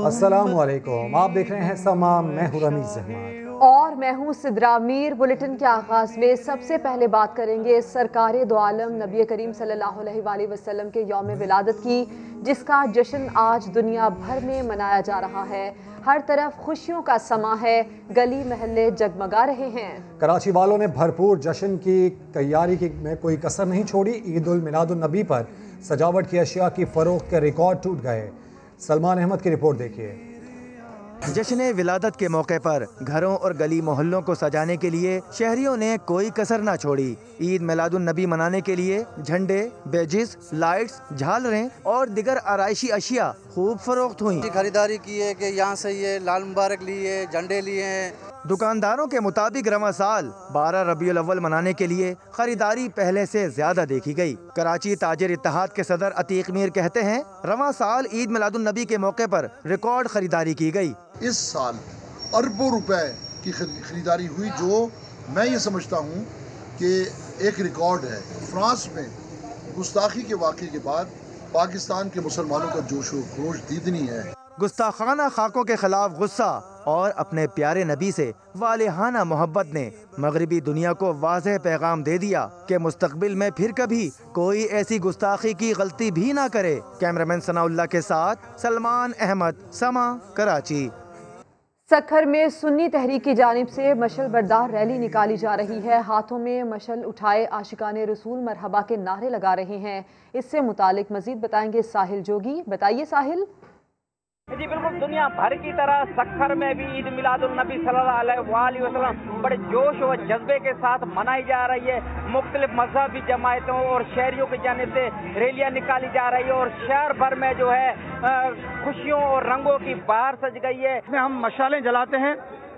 अस्सलामुअलैकुम, आप देख रहे हैं समा, मैं हूं रमीज अहमद और मैं हूं सिद्रा मीर। बुलेटिन के आगाज में सबसे पहले बात करेंगे सरकार दो आलम नबी करीम सल्लल्लाहु अलैहि वसल्लम के यौम विलादत की, जिसका जश्न आज दुनिया भर में मनाया जा रहा है। हर तरफ खुशियों का समा है, गली महल्ले जगमगा रहे हैं। कराची वालों ने भरपूर जश्न की तैयारी में कोई कसर नहीं छोड़ी। ईद उल मिलादुन नबी पर सजावट की अशिया की फरोख्त के रिकॉर्ड टूट गए। सलमान अहमद की रिपोर्ट देखिए। जश्न विलादत के मौके पर घरों और गली मोहल्लों को सजाने के लिए शहरियों ने कोई कसर न छोड़ी। ईद मिलादुन नबी मनाने के लिए झंडे, बैजिस, लाइट्स, झालरें और दिगर आराइशी अशिया खूब फरोख्त हुई। खरीदारी की है कि यहाँ से ये लाल मुबारक लिए, झंडे लिए हैं। दुकानदारों के मुताबिक रवां साल 12 रबीउल अव्वल मनाने के लिए खरीदारी पहले से ज्यादा देखी गई। कराची ताजिर इत्तेहाद के सदर अतीक मीर कहते हैं, रवां साल ईद मिलादुन नबी के मौके पर रिकॉर्ड खरीदारी की गई। इस साल अरबों रुपए की खरीदारी हुई, जो मैं ये समझता हूँ कि एक रिकॉर्ड है। फ्रांस में गुस्ताखी के वाक़े के बाद पाकिस्तान के मुसलमानों का जोश व खरोश दीदनी है। गुस्ताखाना खाकों के खिलाफ गुस्सा और अपने प्यारे नबी से वालिहाना मोहब्बत ने मगरिबी दुनिया को वाज़ेह पैगाम दे दिया कि मुस्तकबिल में फिर कभी कोई ऐसी गुस्ताखी की गलती भी ना करे। कैमरामैन सनाउल्लाह के साथ सलमान अहमद, समा, कराची। सखर में सुन्नी तहरीक की जानिब से मशल बरदार रैली निकाली जा रही है। हाथों में मशल उठाए आशिकाने रसूल मरहबा के नारे लगा रहे हैं। इससे मुतालिक मजीद बताएंगे साहिल जोगी। बताइए साहिल। जी बिल्कुल, दुनिया भर की तरह सखर में भी ईद मिलादुल नबी सल्लल्लाहु अलैहि वसल्लम बड़े जोश और जज्बे के साथ मनाई जा रही है। मुख्तलिफ मजहबी जमायतों और शहरियों की जानिब से रैलियां निकाली जा रही है और शहर भर में जो है खुशियों और रंगों की बहार सज गई है। इसमें हम मशालें जलाते हैं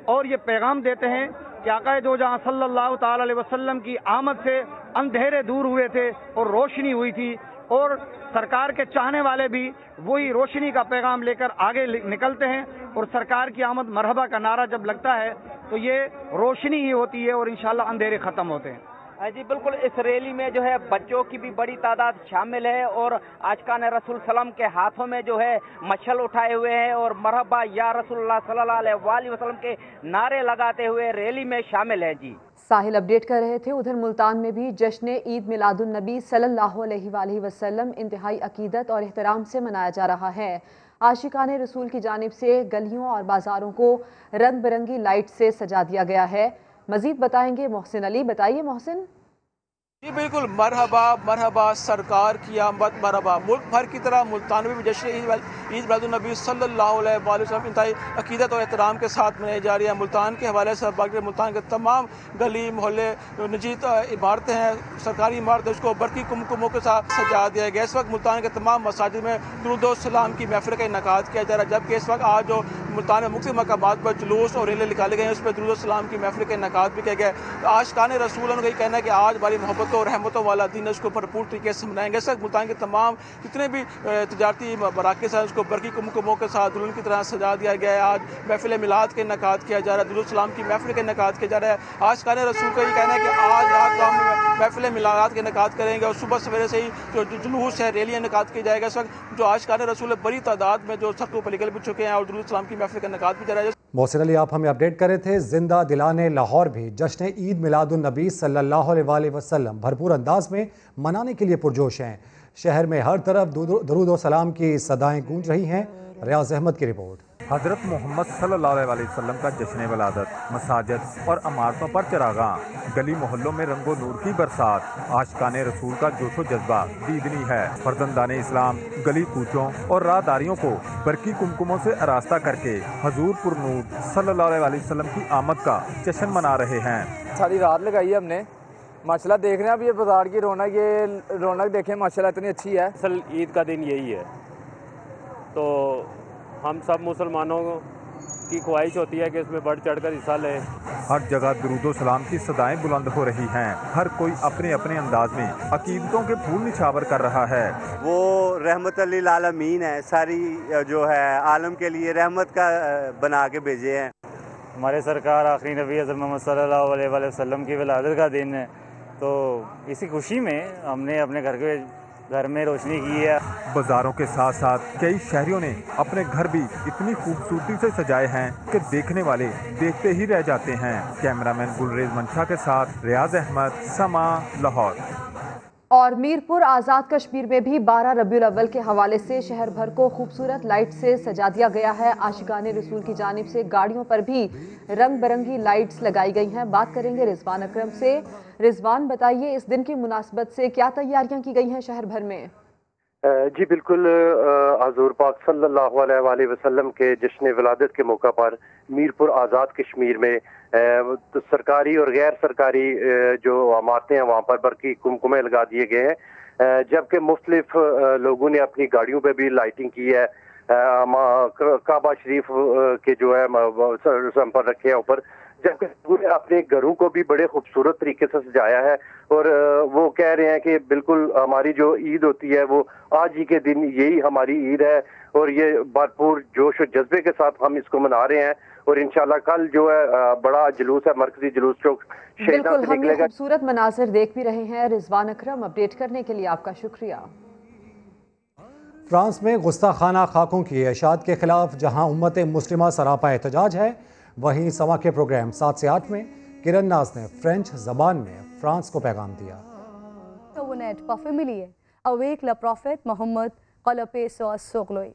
और ये पैगाम देते हैं कि आक़ाए दो जहां सल्लल्लाहु ताला अलैहि वसल्लम की आमद से अंधेरे दूर हुए थे और रोशनी हुई थी, और सरकार के चाहने वाले भी वही रोशनी का पैगाम लेकर आगे निकलते हैं। और सरकार की आमद मरहबा का नारा जब लगता है तो ये रोशनी ही होती है और इंशाल्लाह अंधेरे खत्म होते हैं। जी बिल्कुल, इस रैली में जो है बच्चों की भी बड़ी तादाद शामिल है और आशिकान रसूल सल्लम के हाथों में जो है मशल उठाए हुए हैं और मरहबा या रसूलुल्लाह सल्लल्लाहु अलैहि वसल्लम के नारे लगाते हुए रैली में शामिल है। जी साहिल अपडेट कर रहे थे। उधर मुल्तान में भी जश्न ईद मिलादुन नबी सल्लल्लाहु अलैहि वसल्लम इंतहाई अकीदत और एहतराम से मनाया जा रहा है। आशिकान रसूल की जानिब से गलियों और बाजारों को रंग बिरंगी लाइट से सजा दिया गया है। मजीद बताएंगे मोहसिन अली। बताइए मोहसिन। जी बिल्कुल, मरहबा मरहबा, सरकार की आमद मरहबा। मुल्क भर की तरह मुल्तान में भी जश्न ईद मिलादुन नबी सल्लल्लाहु अलैहि वसल्लम इंतहाई अकीदत और एहतराम के साथ मनाई जा रही है। मुल्तान के हवाले से बाकी मुल्तान के तमाम गली मोहल्ले निजी इमारतें हैं, सरकारी इमारतें, उसको बरकी कुमकुमों के साथ सजा दिया गया। इस वक्त मुल्तान के तमाम मसाजिद में दुरूद सलाम की महफिल का इनेकाद किया जा रहा है, जबकि इस वक्त आज जो मुल्तान में मुख्तलिफ मकामात पर जुलूस और रैली निकाले गए हैं, उस पर दुरूद सलाम की महफिल का इनेकाद भी किया गया है। तो आशिकान रसूल का कहना है कि आज हमारी मोहब्बत और रहमतों वाला दिन उसको भरपूर तरीके से मनाएंगे। इस वक्त मुल्तान के तमाम जितने भी तजारती मराकज़ हैं उसको बरकी कुमकुमों के साथ दुल्हन की तरह सजा दिया गया है। आज महफिल मिलाद के इनेकाद किया जा रहा है, दुरूद सलाम की महफिल का इनेकाद किया जा रहा है। आशिकान रसूल का ये कहना है कि आज रात को हम महफिल मिलाद के इनेकाद करेंगे और सुबह सवेरे से ही जो जुलूस है, रैलियाँ इनेकाद किया जाएगा। इस वक्त जो आशिकान रसूल बड़ी तादाद में जो सख्तों पर निकल भी चुके हैं और दुरूद सलाम की महफिल का इनेकाद भी जा रहा है। मोहसिन अली, आप हमें अपडेट कर रहे थे। जिंदा दिलाने लाहौर भी जश्न ईद मिलादुन नबी सल्लल्लाहु अलैहि वसल्लम भरपूर अंदाज में मनाने के लिए पुरजोश हैं। शहर में हर तरफ दुरूद व सलाम की सदाएं गूंज रही हैं। रियाज अहमद की रिपोर्ट। हज़रत मोहम्मद सल्लल्लाहु अलैहि वसल्लम का जश्न विलादत, मसाजिद और इमारतों पर चिरागां, गली मोहल्लों में रंगो नूर की बरसात, आशिकाने रसूल का जोशो जज्बा दीदनी है। फर्जंदाने इस्लाम गली कूचों और राहदारियों को बरकी कुमकुमों से आरास्ता करके हजूर पुरनूर सल्लल्लाहु अलैहि वसल्लम की आमद का जश्न मना रहे हैं। सारी रात लगाई है हमने, माशाल्लाह देख रहे हैं। अब ये बाजार की रौनक, ये रौनक देखें माशाल्लाह इतनी अच्छी है। असल ईद का दिन यही है, तो हम सब मुसलमानों की ख्वाहिश होती है कि इसमें बढ़ चढ़कर हिस्सा लें। हर जगह दुरूद सलाम की सदाएं बुलंद हो रही हैं। हर कोई अपने अपने अंदाज में अकीदतों के फूल निछावर कर रहा है। वो रहमत लिल आलमीन है, सारी जो है आलम के लिए रहमत का बना के भेजे हैं। हमारे सरकार आखिरी नबी हज़रत मोहम्मद सल्लल्लाहु अलैहि वसल्लम की विलादत का दिन है, तो इसी खुशी में हमने अपने घर के घर में रोशनी की है। बाजारों के साथ साथ कई शहरियों ने अपने घर भी इतनी खूबसूरती से सजाए हैं कि देखने वाले देखते ही रह जाते हैं। कैमरामैन गुलरेज मंशा के साथ रियाज अहमद, समा, लाहौर। और मीरपुर आज़ाद कश्मीर में भी 12 रबीउल अव्वल के हवाले से शहर भर को खूबसूरत लाइट से सजा दिया गया है। आशिकाने रसूल की जानिब से गाड़ियों पर भी रंग बिरंगी लाइट्स लगाई गई हैं। बात करेंगे रिजवान अकरम से। रिजवान, बताइए इस दिन की मुनासबत से क्या तैयारियां की गई हैं शहर भर में? जी बिल्कुल, हज़ूर पाक सल्लल्लाहु अलैहि वसल्लम के जश्न विलादत के मौका पर मीरपुर आज़ाद कश्मीर में तो सरकारी और गैर सरकारी जो इमारतें हैं वहाँ पर बरकी कुमकुमे लगा दिए गए हैं, जबकि मुख्तलिफ लोगों ने अपनी गाड़ियों पे भी लाइटिंग की है। काबा शरीफ के जो है पर रखे हैं ऊपर, जबकि अपने घरों को भी बड़े खूबसूरत तरीके से सजाया है। और वो कह रहे हैं कि बिल्कुल हमारी जो ईद होती है वो आज ही के दिन यही हमारी ईद है और ये भरपूर जोश और जज्बे के साथ हम इसको मना रहे हैं। और इंशाल्लाह कल जो है बड़ा जुलूस है, मरकजी जुलूस जो बिल्कुल हम ये खूबसूरत मनाजिर देख भी रहे हैं। रिजवान अकरम, अपडेट करने के लिए आपका शुक्रिया। फ्रांस में गुस्ताखाना खाकों की इशाअत के खिलाफ जहां उम्मत मुस्लिमा सरापा एहतजाज है, वहीं समा के प्रोग्राम 7 से 8 में किरण नाज ने फ्रेंच जबान में फ्रांस को पैगाम दिया। Avec le prophète Mohammed, que la paix soit sur lui.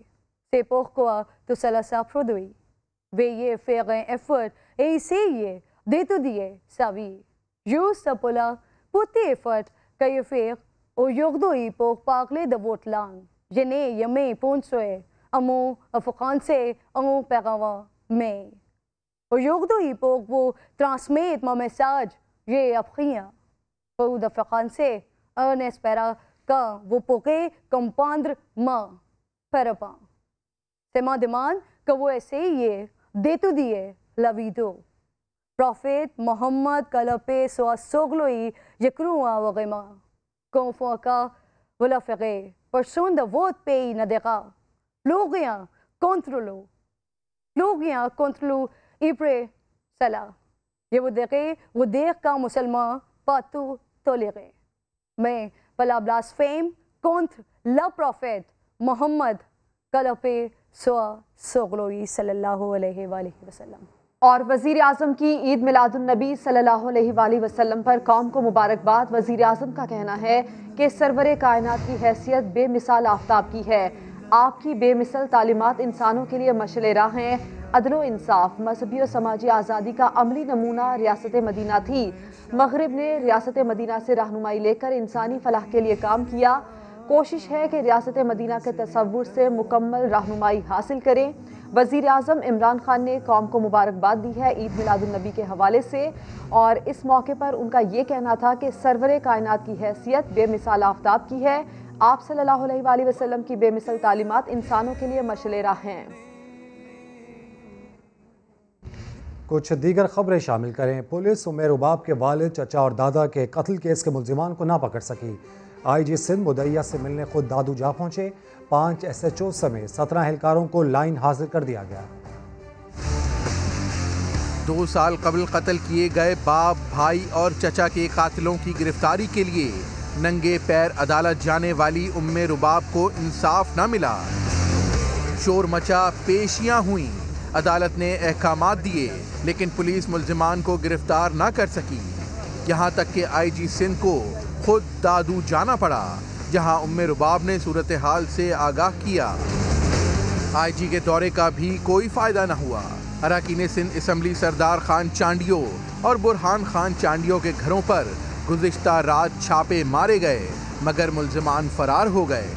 C'est pourquoi tout cela s'est produit. Veuillez faire un effort et essayer d'étudier sa vie. Juste pour le petit effort que vous faites aujourd'hui pour parler de votre langue. Je n'ai jamais pensé à mon français en auparavant, mais aujourd'hui pour vous transmettre mon message, j'ai appris pour le français en espérant que vous pourrez comprendre ma parole. C'est ma demande que vous essayiez d'étudier la vidéo. Prophète Mohammed, que la paix soit sur lui, je crois vraiment qu'une fois que vous le ferez, personne de votre pays ne dira plus rien contre lui. Plus rien contre lui, après cela. Je voudrais vous dire qu'un musulman pas tout tolérer. Mais par la blasphème contre le prophète Mohammed, que la paix soit sur lui सल्लल्लाहु अलैहि वसल्लम। और वज़ीर आज़म की ईद मिलादुन नबी सल्लल्लाहु अलैहि वसल्लम पर कौम को मुबारकबाद। वज़ीर आज़म का कहना है कि सरवरे कायनात की हैसियत बेमिसाल आफ्ताब की है। आपकी बेमिसल तालीमात इंसानों के लिए मशअल राह हैं। अदलो इंसाफ, मजहबी और समाजी आज़ादी का अमली नमूना रियासत मदीना थी। मगरिब ने रियासत मदीना से रहनुमाई लेकर इंसानी फलाह के लिए काम किया। कोशिश है कि रियासत मदीना के तसव्वुर से मुकम्मल रहनुमाई हासिल करें। वज़ीर आज़म इमरान खान ने कौम को मुबारकबाद दी है ईद मिलादुन नबी के हवाले से, और इस मौके पर उनका ये कहना था कि सरवरे कायनात की हैसियत बेमिसाल आफ्ताब की है। आप सल्लल्लाहु अलैहि वसल्लम की बेमिसल तालीमात इंसानों के लिए मशअल राह हैं। कुछ दीगर खबरें शामिल करें। पुलिस उमर रुबाब के वालिद, चचा और दादा के कत्ल केस के मुल्जिमान को ना पकड़ सकी। IG सिंध मुदैया से मिलने खुद दादू जा पहुंचे। 5 SHO समेत 17 एहलकारों को लाइन हाजिर कर दिया गया। 2 साल कबल कत्ल किए गए बाप, भाई और चचा के कातिलों की गिरफ्तारी के लिए नंगे पैर अदालत जाने वाली उम्मे रुबाब को इंसाफ न मिला। शोर मचा, पेशियां हुई, अदालत ने अहकामात दिए, लेकिन पुलिस मुल्जिमान को गिरफ्तार न कर सकी। यहाँ तक कि IG सिंध को खुद दादू जाना पड़ा, जहां उम्मे रुबाब ने सूरत हाल से आगाह किया। IG के दौरे का भी कोई फायदा न हुआ। अरकान सिंध असम्बली सरदार खान चांडियो और बुरहान खान चांडियो के घरों पर गुज़िश्ता रात छापे मारे गए, मगर मुल्जिमान फरार हो गए।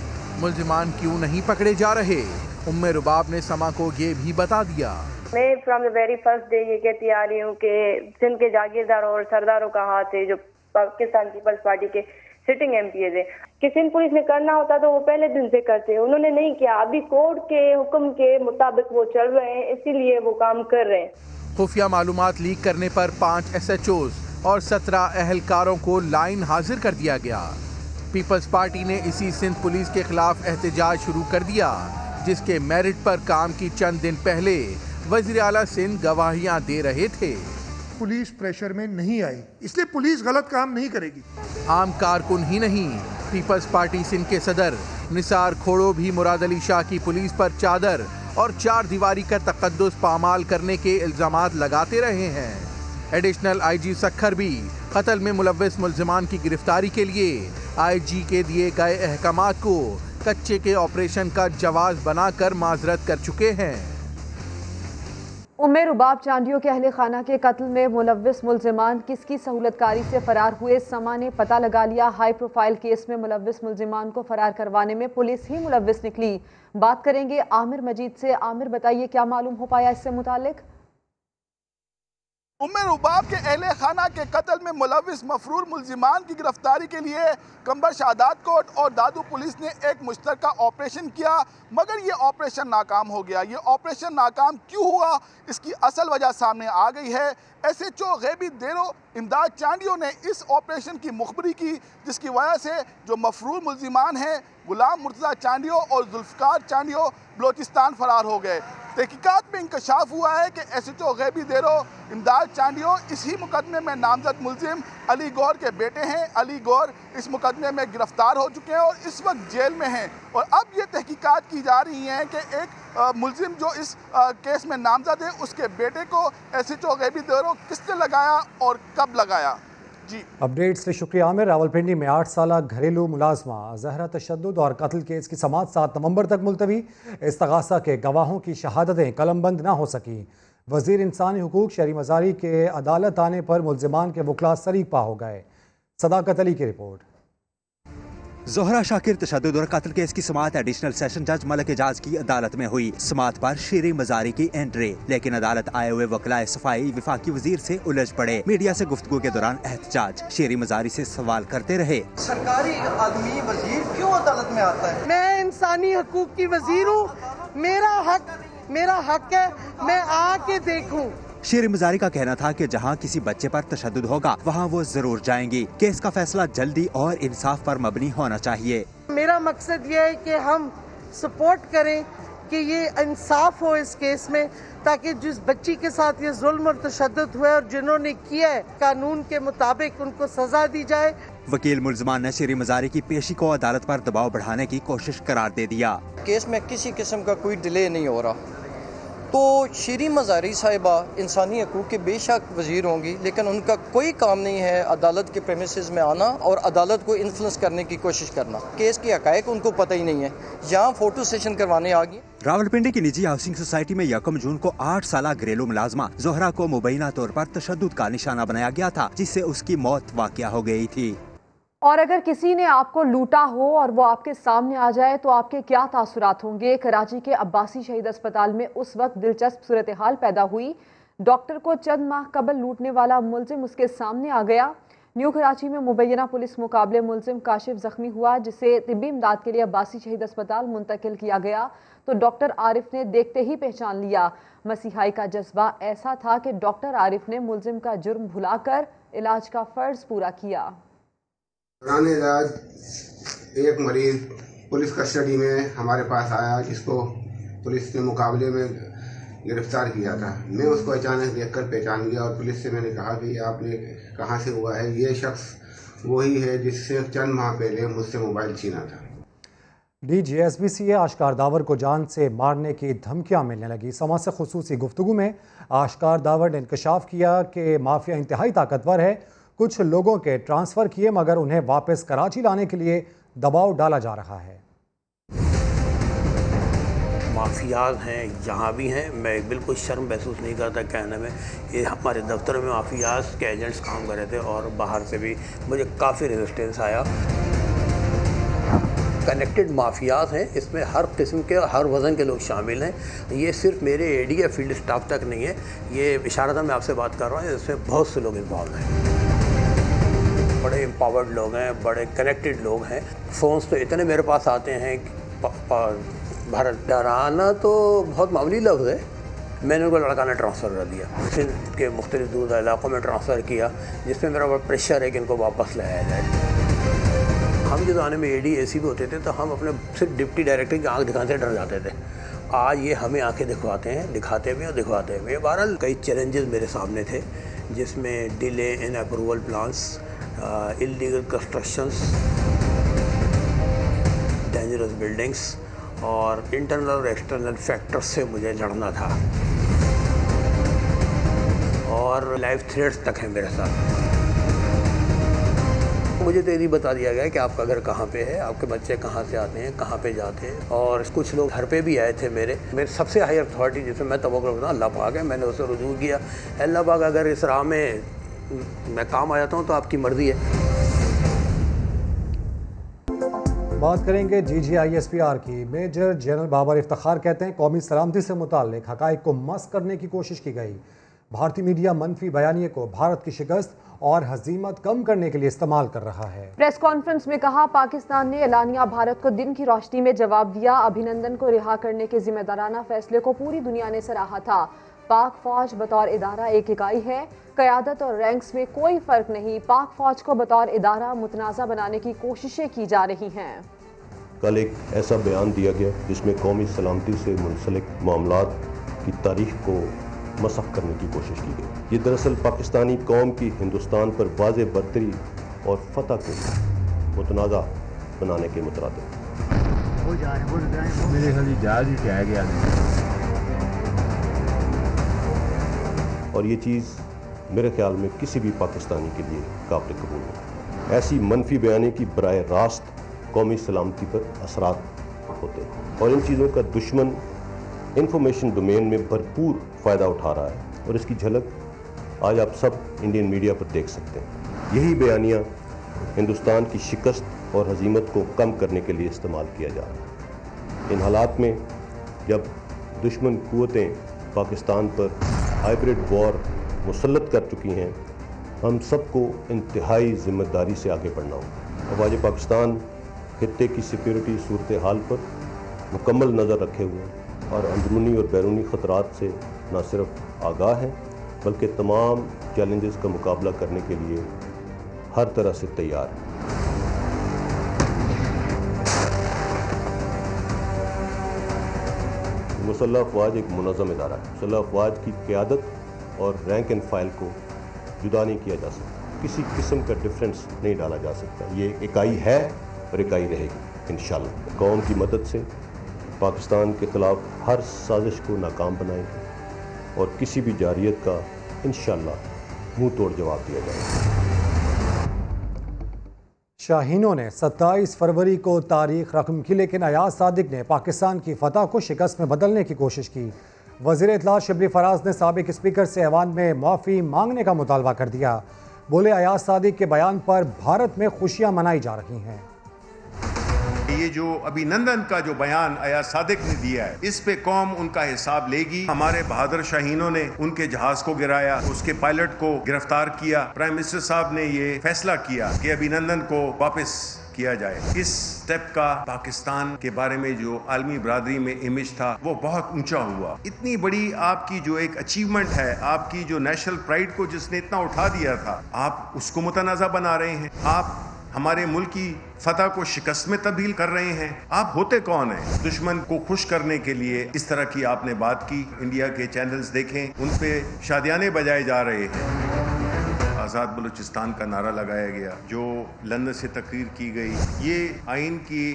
मुल्जिमान क्यों नहीं पकड़े जा रहे, उम्मे रुबाब ने समा को ये भी बता दिया। मैं from the very first day ये कहती आ रही हूँ कि सिंध के जागीरदारों और सरदारों का हाथ है, जो पाकिस्तान पीपल्स पार्टी के सिटिंग MPs है, कि सिंध पुलिस ने करना होता तो वो पहले दिन से करते, उन्होंने नहीं किया। अभी कोर्ट के हुक्म के मुताबिक वो चल रहे हैं, इसीलिए वो काम कर रहे हैं। खुफिया मालूमात लीक करने पर 5 SHOs और 17 एहलकारों को लाइन हाजिर कर दिया गया। पीपल्स पार्टी ने इसी सिंध पुलिस के खिलाफ एहतजाज शुरू कर दिया, जिसके मेरिट पर काम की चंद दिन पहले वज़ीर आला सिंध गवाहियां दे रहे थे। पुलिस प्रेशर में नहीं आई, इसलिए पुलिस गलत काम नहीं करेगी। आम कारकुन ही नहीं, पीपल्स पार्टी सिंध के सदर निसार खोड़ो भी मुराद अली शाह की पुलिस पर चादर और 4 दीवारी का तकद्दुस पामाल करने के इल्जामात लगाते रहे हैं। एडिशनल आईजी सक्खर भी कत्ल में मुलव्विस मुल्जिमान की गिरफ्तारी के लिए आईजी के दिए गए अहकामात को कच्चे के ऑपरेशन का जवाब बनाकर माजरत कर चुके हैं। उम्मे रुबाब चांडियों के अहले खाना के कत्ल में मुलव्विस मुल्जिमान किसकी सहूलतकारी से फरार हुए, समा ने पता लगा लिया। हाई प्रोफाइल केस में मुलव्विस मुल्जिमान को फरार करवाने में पुलिस ही मुलव्विस निकली। बात करेंगे आमिर मजीद से। आमिर, बताइए क्या मालूम हो पाया इससे मुतालिक? उम्मे रुबाब के अहले खाना के कत्ल में मुलव्विस मफरूर मुल्जिमान की गिरफ्तारी के लिए कंबर शादात कोट और दादू पुलिस ने एक मुश्तरका ऑपरेशन किया, मगर ये ऑपरेशन नाकाम हो गया। ये ऑपरेशन नाकाम क्यों हुआ, इसकी असल वजह सामने आ गई है। SHO गैबी देरो इमदाद चांडियों ने इस ऑपरेशन की मुखबरी की, जिसकी वजह से जो मफरूर मुल्जिमान हैं गुलाम मुर्तज़ा चांडियो और जुल्फ़कार चांडियो बलोचिस्तान फरार हो गए। तहकीकात में इंकशाफ हुआ है कि SHO गैबी देरो इमदाद चांडियो इसी मुकदमे में नामजद मुल्जिम अली गौर के बेटे हैं। अली गौर इस मुकदमे में गिरफ्तार हो चुके हैं और इस वक्त जेल में हैं। और अब ये तहकीकात की जा रही हैं कि एक मुल्जिम जो इस केस में नामजद है उसके बेटे को SHO गैबी देरो किसने लगाया और कब लगाया। जी अपडेट्स से शुक्रिया आमिर। रावलपिंडी में 8 साल घरेलू मुलाजमा जहरा तशद्दुद और कत्ल केस की समाअत 7 नवंबर तक मुलतवी। इस्तगासा के गवाहों की शहादतें कलमबंद ना हो सकी। वजीर इंसानी हुकूक शहरी मजारी के अदालत आने पर मुल्जिमान के वकला सरीपा हो गए। सदाकत अली की रिपोर्ट। जोहरा शाकिर तशद्दुद और कत्ल केस की समाअत एडिशनल सेशन जज मलिक एजाज की अदालत में हुई। समाअत पर शेरी मजारी की एंट्री, लेकिन अदालत आए हुए वकलाए सफाई वफाकी वजीर से उलझ पड़े। मीडिया से गुफ्तगू के दौरान एहतजाज, शेरी मजारी से सवाल करते रहे। सरकारी आदमी वजीर क्यों अदालत में आता है? मैं इंसानी हकूक की वजीर हूँ, मेरा हक है, मैं आके देखूँ। शेरी मजारी का कहना था कि जहां किसी बच्चे पर तशद्दुद होगा वहां वो जरूर जाएंगी। केस का फैसला जल्दी और इंसाफ पर मबनी होना चाहिए। मेरा मकसद ये है कि हम सपोर्ट करें कि ये इंसाफ हो इस केस में, ताकि जिस बच्ची के साथ ये जुल्म और तशद्दुद हुआ और जिन्होंने किया है कानून के मुताबिक उनको सजा दी जाए। वकील मुल्जिमान ने शेरी मजारी की पेशी को अदालत पर दबाव बढ़ाने की कोशिश करार दे दिया। केस में किसी किस्म का कोई डिले नहीं हो रहा, तो शेरी मजारी साहिबा इंसानी हकूक़ के बेशक वजीर होंगी, लेकिन उनका कोई काम नहीं है अदालत के प्रेमिसेस में आना और अदालत को इन्फ्लुएंस करने की कोशिश करना। केस के हक़ाइक़ उनको पता ही नहीं है, यहाँ फोटो सेशन करवाने आ गई। रावलपिंडी की निजी हाउसिंग सोसाइटी में 1 जून को 8 साल घरेलू मुलाजमा जोहरा को मुबैना तौर पर तशद्दुद का निशाना बनाया गया था, जिससे उसकी मौत वाक़या हो गई थी। और अगर किसी ने आपको लूटा हो और वो आपके सामने आ जाए तो आपके क्या तासुरात होंगे? कराची के अब्बासी शहीद अस्पताल में उस वक्त दिलचस्प सूरत हाल पैदा हुई। डॉक्टर को चंद माह कबल लूटने वाला मुल्जिम उसके सामने आ गया। न्यू कराची में मुबैना पुलिस मुकाबले मुल्जिम काशिफ जख्मी हुआ, जिसे तिब्बी इमदाद के लिए अब्बासी शहीद अस्पताल मुंतकिल किया गया। तो डॉक्टर आरिफ ने देखते ही पहचान लिया। मसीहाई का जज्बा ऐसा था कि डॉक्टर आरिफ ने मुल्जिम का जुर्म भुलाकर इलाज का फ़र्ज पूरा किया। दौरान इलाज एक मरीज पुलिस कस्टडी में हमारे पास आया, जिसको पुलिस ने मुकाबले में गिरफ्तार किया था। मैं उसको अचानक देखकर पहचान गया और पुलिस से मैंने कहा कि आपने कहाँ से हुआ है? ये शख्स वही है जिससे चंद माह पहले मुझसे मोबाइल छीना था। DGSBC आश्कार दावर को जान से मारने की धमकियां मिलने लगी। समा से खुसूसी गुफ्तगू में आश्कार दावर ने इंकशाफ किया कि माफिया इंतहाई ताकतवर है। कुछ लोगों के ट्रांसफ़र किए, मगर उन्हें वापस कराची लाने के लिए दबाव डाला जा रहा है। माफियाज हैं, यहाँ भी हैं। मैं बिल्कुल शर्म महसूस नहीं करता कहने में। ये हमारे दफ्तर में माफियाज के एजेंट्स काम कर रहे थे और बाहर से भी मुझे काफ़ी रेजिस्टेंस आया। कनेक्टेड माफियाज हैं, इसमें हर किस्म के हर वज़न के लोग शामिल हैं। ये सिर्फ मेरे AD या फील्ड स्टाफ तक नहीं है, ये इशारा मैं आपसे बात कर रहा हूँ, इसमें बहुत से लोग इन्वॉल्व हैं। बड़े एम्पावर्ड लोग हैं, बड़े कनेक्टेड लोग हैं। फ़ोन्स तो इतने मेरे पास आते हैं कि भारत डराना तो बहुत मामूली लफ्ज़ है। मैंने उनको लड़काना ट्रांसफ़र कर दिया, सिंध के मुख्तलिफ दूर इलाक़ों में ट्रांसफ़र किया, जिसमें मेरा बड़ा प्रेशर है कि इनको वापस लाया जाए। हम जो ज़माने में AD ACP होते थे तो हम अपने सिर्फ डिप्टी डायरेक्टर की आँख दिखाने से डर जाते थे। आज ये हमें आँखें दिखवाते हैं, दिखाते भी और दिखवाते भी। बहरहाल कई चैलेंजेस मेरे सामने थे, जिसमें delay in approval plans, illegal constructions, dangerous buildings और इंटरनल और एक्सटर्नल फैक्टर्स से मुझे लड़ना था और लाइफ थ्रेट्स तक है मेरे साथ। मुझे तो यही बता दिया गया कि आपका घर कहाँ पे है, आपके बच्चे कहाँ से आते हैं, कहाँ पे जाते हैं। और कुछ लोग घर पे भी आए थे मेरे सबसे हाई अथॉरिटी जिसे मैं तवक्कुल करता हूँ अल्लाह पाक है। मैंने उससे रुजू किया, अल्लाह पाक अगर इस राह में मैं काम आ जाता हूँ तो आपकी मर्जी है। बात करेंगे GGISPR की। मेजर जनरल बाबर इफ्तिखार कहते हैं कौमी सलामती से मुताल्लिक हक़ाइक़ को मस्क करने की कोशिश की गई। भारतीय मीडिया मनफी बयानिए को भारत की शिकस्त और हजीमत कम करने के लिए इस्तेमाल कर रहा है। प्रेस कॉन्फ्रेंस में कहा, पाकिस्तान ने एलानिया भारत को दिन की रोशनी में जवाब दिया। अभिनंदन को रिहा करने के जिम्मेदाराना फैसले को पूरी दुनिया ने सराहा था। पाक फौज बतौर इदारा एक इकाई है, क़यादत और रैंक्स में कोई फ़र्क नहीं। पाक फौज को बतौर इदारा मुतनाज़ा बनाने की कोशिशें की जा रही हैं। कल एक ऐसा बयान दिया गया जिसमें कौमी सलामती से मुंसलिक मामलात की तारीख को मसख करने की कोशिश की गई। ये दरअसल पाकिस्तानी कौम की हिंदुस्तान पर वाज़ेह बर्तरी और फतह को मुतनाज़ा बनाने के मुतरादिफ मेरे ख्याल जहाज ही किया गया और ये चीज़ मेरे ख्याल में किसी भी पाकिस्तानी के लिए काबिल कबूल नहीं। ऐसी मनफी बयानी की बराह रास्त कौमी सलामती पर असरात होते हैं और इन चीज़ों का दुश्मन इंफॉर्मेशन डोमेन में भरपूर फ़ायदा उठा रहा है और इसकी झलक आज आप सब इंडियन मीडिया पर देख सकते हैं। यही बयानियाँ हिंदुस्तान की शिकस्त और हजीमत को कम करने के लिए इस्तेमाल किया जा रहा है। इन हालात में जब दुश्मन क़ुव्वतें पाकिस्तान पर हाइब्रिड वॉर मुसल्लत कर चुकी हैं, हम सबको इंतहाई ज़िम्मेदारी से आगे बढ़ना होगा। अफवाज पाकिस्तान खित्ते की सिक्योरिटी सूरत हाल पर मुकम्मल नज़र रखे हुए और अंदरूनी और बैरूनी ख़तरात से न सिर्फ आगाह हैं बल्कि तमाम चैलेंजेस का मुकाबला करने के लिए हर तरह से तैयार हैं। मुसल्लह अफवाज एक मुनज़्ज़म इदारा है। मुसल्लह अफवाज की क़यादत और रैंक एंड फाइल को जुदा नहीं किया जा सकता, किसी किस्म का डिफरेंस नहीं डाला जा सकता। ये इकाई है और इकाई रहेगी इंशाअल्लाह। कौम की मदद से पाकिस्तान के ख़िलाफ़ हर साजिश को नाकाम बनाएंगे और किसी भी जारियत का इंशाअल्लाह मुंह तोड़ जवाब दिया जाएगा। शाहीनों ने 27 फरवरी को तारीख रकम की, लेकिन अयाज सादिक ने पाकिस्तान की फतह को शिकस्त में बदलने की कोशिश की। वज़ीर इत्तलात शिबली फराज ने साबिक स्पीकर से ऐवान में माफ़ी मांगने का मुतालबा कर दिया। बोले, अयाज सादिक के बयान पर भारत में खुशियाँ मनाई जा रही हैं। ये जो अभिनंदन का जो बयान अयाज सादिक ने दिया है, इस पे कौम उनका हिसाब लेगी। हमारे बहादुर शाहीनों ने उनके जहाज को गिराया, उसके पायलट को गिरफ्तार किया। प्राइम मिनिस्टर साहब ने ये फैसला किया कि अभिनंदन को वापस किया जाए। इस स्टेप का पाकिस्तान के बारे में जो आलमी बरादरी में इमेज था वो बहुत ऊंचा हुआ। इतनी बड़ी आपकी जो एक अचीवमेंट है, आपकी जो नेशनल प्राइड को जिसने इतना उठा दिया था, आप उसको मुतनाज़ा बना रहे हैं। आप हमारे मुल्क की फतह को शिकस्त में तब्दील कर रहे हैं। आप होते कौन हैं? दुश्मन को खुश करने के लिए इस तरह की आपने बात की। इंडिया के चैनल्स देखें, उन पे शादियाने बजाए जा रहे हैं। आज़ाद बलूचिस्तान का नारा लगाया गया, जो लंदन से तकरीर की गई, ये आइन की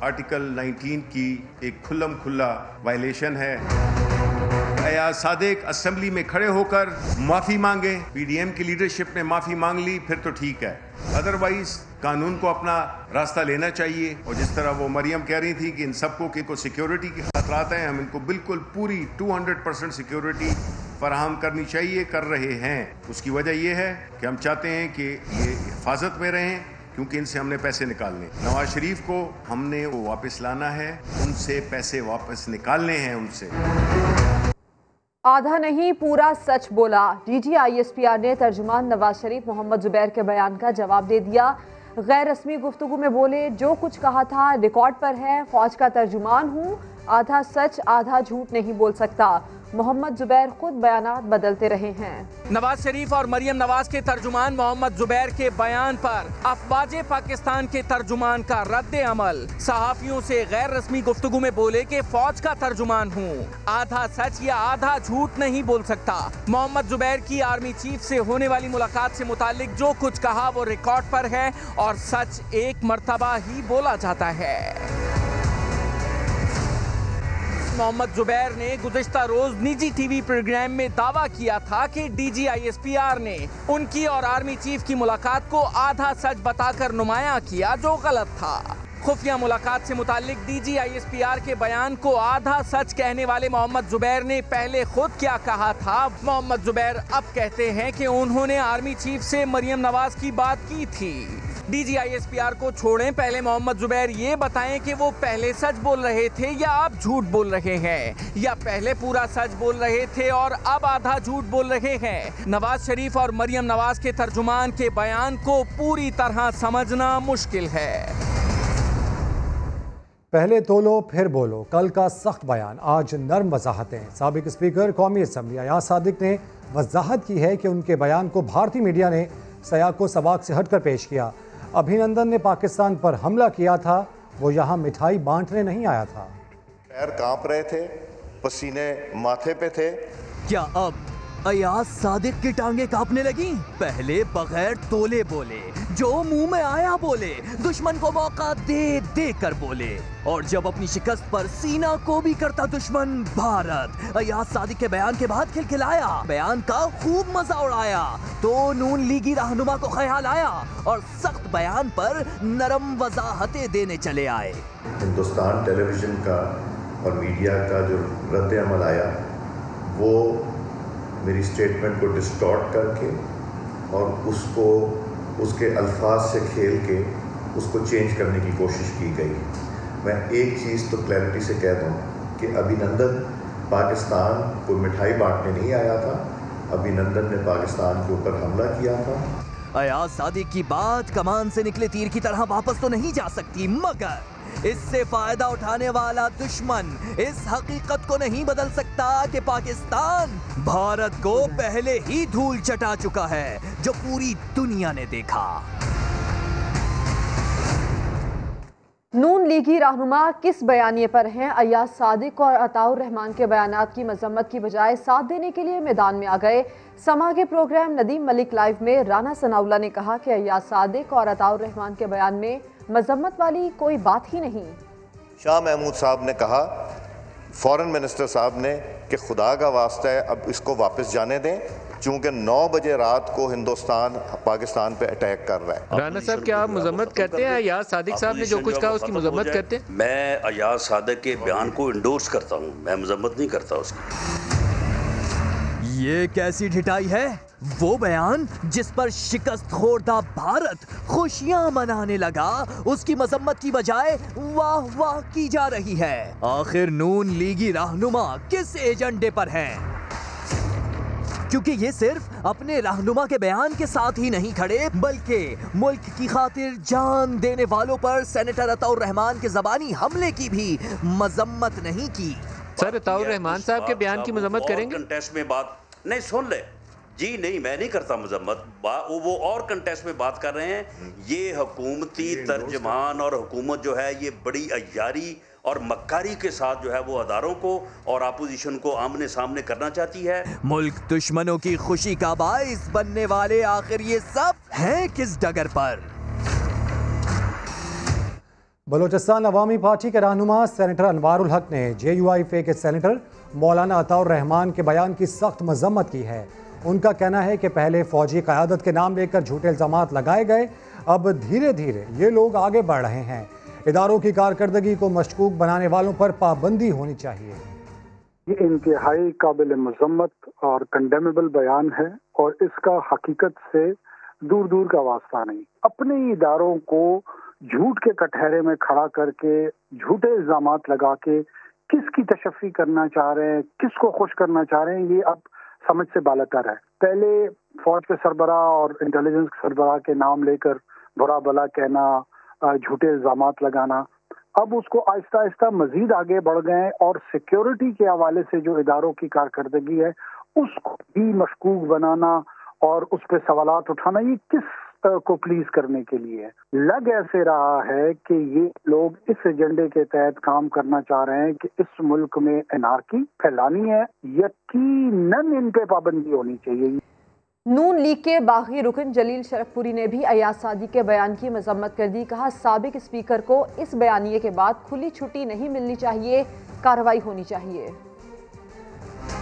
आर्टिकल 19 की एक खुल्लम खुल्ला वायलेशन है। अयाज सादिक असेंबली में खड़े होकर माफ़ी मांगे, पीडीएम की लीडरशिप ने माफ़ी मांग ली, फिर तो ठीक है। अदरवाइज कानून को अपना रास्ता लेना चाहिए। और जिस तरह वो मरियम कह रही थी कि इन सबको कि इनको सिक्योरिटी के खतरात हैं, हम इनको बिल्कुल पूरी 200% सिक्योरिटी फराहम करनी चाहिए, कर रहे हैं। उसकी वजह यह है कि हम चाहते हैं कि ये हिफाजत में रहें, क्योंकि इनसे हमने पैसे निकालने। नवाज शरीफ को हमने वो वापस लाना है, उनसे पैसे वापस निकालने हैं उनसे। आधा नहीं पूरा सच बोला। DGISPR ने तर्जुमान नवाज शरीफ मोहम्मद जुबैर के बयान का जवाब दे दिया। गैर रस्मी गुफ्तगू में बोले, जो कुछ कहा था रिकॉर्ड पर है, फौज का तर्जुमान हूँ, आधा सच आधा झूठ नहीं बोल सकता। मोहम्मद जुबैर खुद बयानात बदलते रहे हैं। नवाज शरीफ और मरियम नवाज के तर्जुमान मोहम्मद जुबैर के बयान पर अफवाजे पाकिस्तान के तर्जुमान का रद्द अमल। सहाफियों से गैर रस्मी गुफ्तगू में बोले कि फौज का तर्जुमान हूँ, आधा सच या आधा झूठ नहीं बोल सकता। मोहम्मद जुबैर की आर्मी चीफ से होने वाली मुलाकात से मुतालिक जो कुछ कहा वो रिकॉर्ड पर है और सच एक मर्तबा ही बोला जाता है। मोहम्मद जुबैर ने गुज़िश्ता रोज निजी टीवी प्रोग्राम में दावा किया था कि DGISPR ने उनकी और आर्मी चीफ की मुलाकात को आधा सच बताकर नुमाया किया, जो गलत था। खुफिया मुलाकात से मुताल्लिक DGISPR के बयान को आधा सच कहने वाले मोहम्मद जुबैर ने पहले खुद क्या कहा था? मोहम्मद जुबैर अब कहते हैं कि उन्होंने आर्मी चीफ से मरियम नवाज की बात की थी। DGISPR को छोड़ें, पहले मोहम्मद जुबैर ये बताएं कि वो पहले सच बोल रहे थे या अब झूठ बोल रहे हैं, या पहले पूरा सच बोल रहे थे और अब आधा झूठ बोल रहे हैं। नवाज शरीफ और मरियम नवाज के तर्जुमान के बयान को पूरी तरह समझना मुश्किल है। पहले तोलो फिर बोलो, कल का सख्त बयान, आज नर्म वजाहतें। साबिक स्पीकर कौमी असम्बली अयाज सादिक ने वजाहत की है कि उनके बयान को भारतीय मीडिया ने सयाको सबाक से हटकर पेश किया। अभिनंदन ने पाकिस्तान पर हमला किया था, वो यहाँ मिठाई बांटने नहीं आया था। पैर कांप रहे थे, पसीने माथे पे थे। क्या अब अयाज सादिक की टांगे कांपने लगी? पहले बगैर तोले बोले, जो मुंह में आया बोले, दुश्मन को मौका दे दे कर बोले, और जब अपनी शिकस्त पर सीना को भी करता दुश्मन भारत। अयाज सादिक के बयान के बाद खिलखिलाया, बयान का खूब मजा उड़ाया, तो नून लीगी रहनुमा को ख्याल आया और सख्त बयान पर नरम वजाहतें देने चले आए। हिंदुस्तान टेलीविजन का और मीडिया का जो रद्द अमल आया, वो मेरी स्टेटमेंट को डिस्टॉर्ट करके और उसको उसके अल्फाज से खेल के उसको चेंज करने की कोशिश की गई। मैं एक चीज़ तो क्लैरिटी से कह दूं कि अभिनंदन पाकिस्तान को मिठाई बांटने नहीं आया था, अभिनंदन ने पाकिस्तान के ऊपर हमला किया था। अयाज सादिक की बात कमान से निकले तीर की तरह वापस तो नहीं जा सकती, मगर इससे फायदा उठाने वाला दुश्मन इस हकीकत को नहीं बदल सकता कि पाकिस्तान भारत को पहले ही धूल चटा चुका है, जो पूरी दुनिया ने देखा। नून लीगी रहनुमा किस बयानिए पर हैं? अयाज सादिक और अताउर रहमान के बयानात की मजम्मत की बजाय साथ देने के लिए मैदान में आ गए। समा के प्रोग्राम नदीम मलिक लाइव में राना सनाउल्लाह ने कहा कि अयाज सादिक और अताउर रहमान के बयान में मजम्मत वाली कोई बात ही नहीं। शाह महमूद साहब ने कहा, फॉरेन मिनिस्टर साहब ने, कि खुदा का वास्ता है अब इसको वापस जाने दें, चूँकि 9 बजे रात को हिंदुस्तान पाकिस्तान पे अटैक कर रहा है। राना साहब, क्या आप मजम्मत करते हैं? अयाज सादिक साहब ने जो कुछ कहा उसकी मजम्मत करते हैं? मैं अयाज सादिक के बयान को इंडोर्स करता हूँ, मैं मजम्मत नहीं करता उसकी। ये कैसी ढिठाई है? वो बयान जिस पर शिकस्त खोरदा भारत खुशियां मनाने लगा, उसकी मजम्मत की बजाय वाह वाह की जा रही है। आखिर नून लीगी रहनुमा किस एजेंडे पर हैं? क्योंकि ये सिर्फ अपने रहनुमा के बयान के साथ ही नहीं खड़े, बल्कि मुल्क की खातिर जान देने वालों पर सेनेटर अताउर रहमान के ज़बानी हमले की भी मजम्मत नहीं की। सर, अताउर रहमान साहब के बयान की मजम्मत करेंगे? कंटेस्ट में बात नहीं, सुन ले जी, नहीं मैं नहीं करता मजम्मत, वो और कंटेस्ट में बात कर रहे हैं। ये हुकूमती तर्जमान और हुकूमत जो है ये बड़ी अय्यारी और मक्कारी के साथ जो है वो अदारों को और अपोजिशन को आमने सामने करना चाहती है। मुल्क दुश्मनों की खुशी का बाइस बनने वाले आखिर ये सब हैं किस डगर पर? बलोचिस्तान अवामी पार्टी के रहनुमा सेनेटर अनवारुल हक ने JUIF के सेनेटर मौलाना अताउर रहमान के बयान की सख्त मजम्मत की है। उनका कहना है कि पहले फौजी क़यादत के नाम लेकर झूठे इल्ज़ामात लगाए गए, अब धीरे धीरे ये लोग आगे बढ़ रहे हैं। इदारों की कारकर्दगी को मशकूक बनाने वालों पर पाबंदी होनी चाहिए। ये इंतहाई काबिल मजम्मत और कंडेमेबल बयान है और इसका हकीकत से दूर दूर का वास्ता नहीं। अपने इदारों को झूठ के कटहरे में खड़ा करके झूठे इल्जामात लगा के किसकी तशफ़ी करना चाह रहे हैं, किसको खुश करना चाह रहे हैं, ये अब समझ से बालातर है। पहले फौज के सरबराह और इंटेलिजेंस के सरबराह के नाम लेकर बुरा भला कहना, झूठे इल्जामात लगाना, अब उसको आहिस्ता आहिस्ता मजीद आगे बढ़ गए और सिक्योरिटी के हवाले से जो इदारों की कारकर्दगी है उसको भी मशकूक बनाना और उस पर सवालात उठाना, ये किस को प्लीज करने के लिए है। लग ऐसे रहा है कि ये लोग इस एजेंडे के तहत काम करना चाह रहे हैं कि इस मुल्क में एनार्की फैलानी है। यकीनन इन पे पाबंदी होनी चाहिए। नून लीग के बागी रुकन जलील शरफपुरी ने भी अयाज सादिक के बयान की मजम्मत कर दी। कहा, साबिक स्पीकर को इस बयानिए के बाद खुली छुट्टी नहीं मिलनी चाहिए, कार्रवाई होनी चाहिए।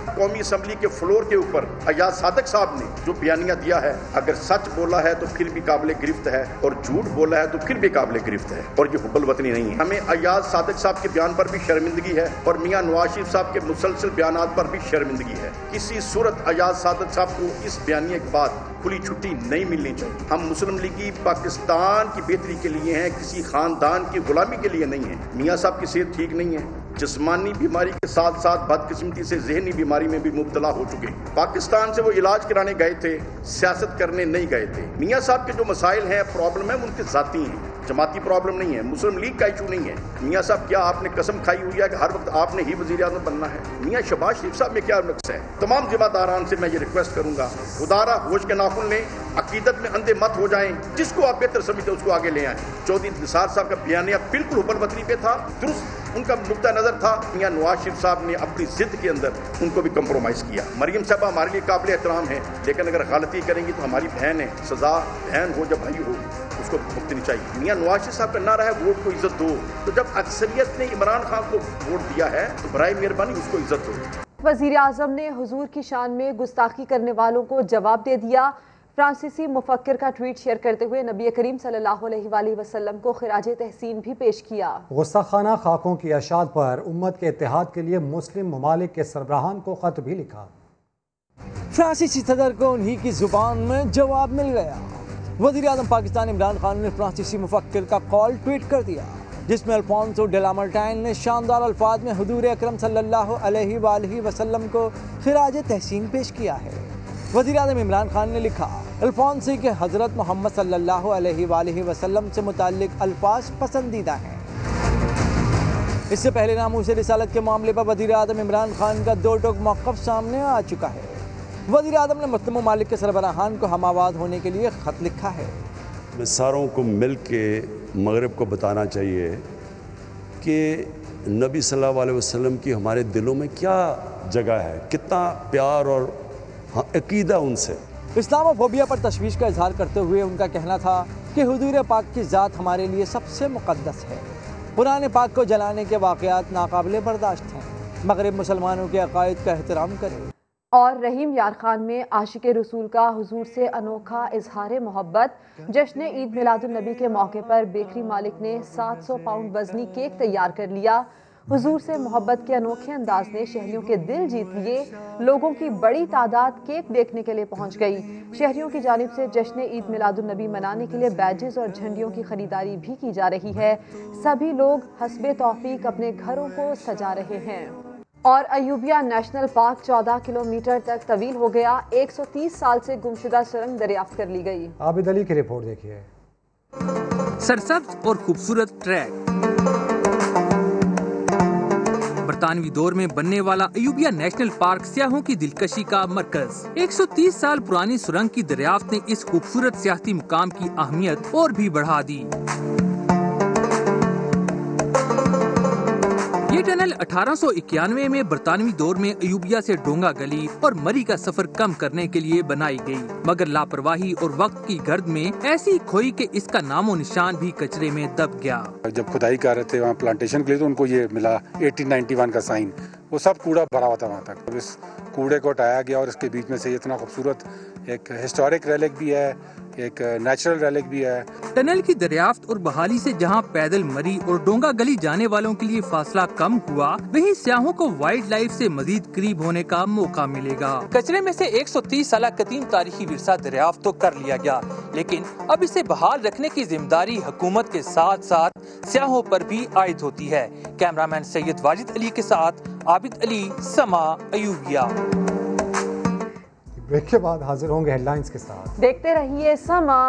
कौमी असम्बली के फ्लोर के ऊपर अयाज सादिक साहब ने जो बयानिया दिया है, अगर सच बोला है तो फिर भी काबिल गिरफ्त है और झूठ बोला है तो फिर भी काबिल गिरफ्त है, और ये हुब्बल वतनी नहीं है। हमें अयाज सादिक साहब के बयान पर भी शर्मिंदगी है और मियां नवाज शरीफ साहब के मुसलसल बयानात पर भी शर्मिंदगी है। किसी सूरत अयाज सादिक साहब को इस बयानिए के बाद खुली छुट्टी नहीं मिलनी चाहिए। हम मुस्लिम लीगी पाकिस्तान की बेहतरी के लिए हैं, किसी खानदान की गुलामी के लिए नहीं है। मियां साहब की सेहत ठीक नहीं है, जिस्मानी बीमारी के साथ साथ बदकिस्मती से जहनी बीमारी में भी मुब्तला हो चुके। पाकिस्तान से वो इलाज कराने गए थे, सियासत करने नहीं गए थे। मियां साहब के जो मसाइल हैं, प्रॉब्लम है, उनके जाती हैं, जमाती प्रॉब्लम नहीं है, मुस्लिम लीग का इशू नहीं है। मियां साहब क्या आपने कसम खाई हुई है कि हर वक्त आपने ही वजीर आज़म बनना है? मियां शहबाज शरीफ साहब में क्या नुक्स है? तमाम जिम्मेदारान से मैं ये रिक्वेस्ट करूंगा, खुदारा होश के नाखुन लें, अकीदत में अंधे मत हो जाएं, जिसको आप बेहतर समझते उसको आगे ले आएं। चौधरी निसार साहब का बयानिया बिल्कुल हुब्बल वतनी पे था, दुरुस्त उनका नुक्ता नजर था। मियां नवाज शरीफ साहब ने अपनी जिद के अंदर उनको भी कंप्रोमाइज किया। मरियम साहब हमारे लिए काबिल एहतराम है, लेकिन अगर गलती करेंगी तो हमारी बहन है, सजा बहन हो जब भाई हो उसको भुगतनी चाहिए। मियां नवाज शरीफ साहब का नारा है वोट को इज्जत दो, तो जब अक्सरियत ने इमरान खान को वोट दिया है तो बराए मेहरबानी उसको इज्जत दो। वजीर आजम ने हुजूर की शान में गुस्ताखी करने वालों को जवाब दे दिया। फ्रांसीसी मुफक्किर का ट्वीट शेयर करते हुए नबी करीम सल्लल्लाहु अलैहि वसल्लम को खिराज तहसीन भी पेश किया। गुस्ताखाना खाकों की अशात पर उम्मत के इत्तेहाद के लिए मुस्लिम ममालिक के सरबराहान को खत भी लिखा। फ्रांसीसी सदर को उन्हीं की जुबान में जवाब मिल गया। वज़ीर आज़म पाकिस्तान इमरान खान ने फ्रांसीसी मुफक्किर का कॉल ट्वीट कर दिया, जिसमें अल्फोंसो डे लामार्टाइन ने शानदार अल्फाज में हुजूर अकरम सल्लल्लाहु अलैहि वसल्लम को खिराज तहसीन पेश किया है। वज़ीर आज़म इमरान खान ने लिखा, अल्फोंसी के हज़रत मोहम्मद सल्लल्लाहु अलैहि वसल्लम से मुताल्लिक अल्फाज पसंदीदा हैं। इससे पहले नामूस रिसालत के मामले पर वज़ीर आज़म इमरान खान का दो टोक मौक़िफ़ सामने आ चुका है। वज़ीर आज़म ने मुस्लिम ममालिक के सरबराहान को हम आवाज़ होने के लिए ख़त लिखा है। सारों को मिल के मगरिब को बताना चाहिए कि नबी सल्लल्लाहु अलैहि वसल्लम की हमारे दिलों में क्या जगह है, कितना प्यार और अकीदा उनसे। इस्लामोफोबिया पर तशवीश का इजहार करते हुए उनका कहना था कि हुजूर पाक की ज़ात हमारे लिए सबसे मुक़द्दस है। पुराने पाक को जलाने के वाक़यात नाकाबिले बर्दाश्त हैं। मगरिब मुसलमानों के अकायद का एहतराम करे। और रहीम यार खान में आशिक़े रसूल का हुजूर से अनोखा इजहार मोहब्बत। जश्न ईद मिलादुन्नबी के मौके पर बेकरी मालिक ने 700 पाउंड वजनी केक तैयार कर लिया। हुजूर से मोहब्बत के अनोखे अंदाज ने शहरियों के दिल जीत लिए। लोगों की बड़ी तादाद केक देखने के लिए पहुंच गई। शहरियों की जानिब से जश्न ईद मिलादुन्नबी मनाने के लिए बैजेस और झंडियों की खरीदारी भी की जा रही है। सभी लोग हस्बे तौफीक अपने घरों को सजा रहे हैं। और अयूबिया नेशनल पार्क 14 किलोमीटर तक तवील हो गया। 130 साल से गुमशुदा सुरंग दरियाफ्त कर ली गई। आबिद अली की रिपोर्ट देखिए। सरसब्ज और खूबसूरत ट्रैक। बरतानवी दौर में बनने वाला अयूबिया नेशनल पार्क सियाहों की दिलकशी का मरकज। 130 साल पुरानी सुरंग की दरियाफ्त ने इस खूबसूरत सियाहती मुकाम की अहमियत और भी बढ़ा दी। ये टनल 1891 में बरतानवी दौर में अयूबिया से डोंगा गली और मरी का सफर कम करने के लिए बनाई गई, मगर लापरवाही और वक्त की गर्द में ऐसी खोई कि इसका नामो निशान भी कचरे में दब गया। जब खुदाई कर रहे थे वहाँ प्लांटेशन के लिए तो उनको ये मिला 1891 का साइन, वो सब कूड़ा भरा हुआ था वहाँ तक। इस कूड़े को हटाया गया और इसके बीच में से इतना खूबसूरत एक हिस्टोरिक रेलिक भी है, एक नेचुरल रेलिक भी है। टनल की दरियाफ्त और बहाली से जहां पैदल मरी और डोंगा गली जाने वालों के लिए फासला कम हुआ, वहीं सियाहों को वाइल्ड लाइफ से मजीद करीब होने का मौका मिलेगा। कचरे में से 130 साल कदीम तारीखी विरसा दरियाफ्त तो कर लिया गया, लेकिन अब इसे बहाल रखने की जिम्मेदारी हुकूमत के साथ साथ सियाहों पर भी आयद होती है। कैमरामैन सैयद वाजिद अली के साथ आबिद अली, समा, अयूबिया। ब्रेक के बाद हाजिर होंगे हेडलाइंस के साथ। देखते रहिए समा।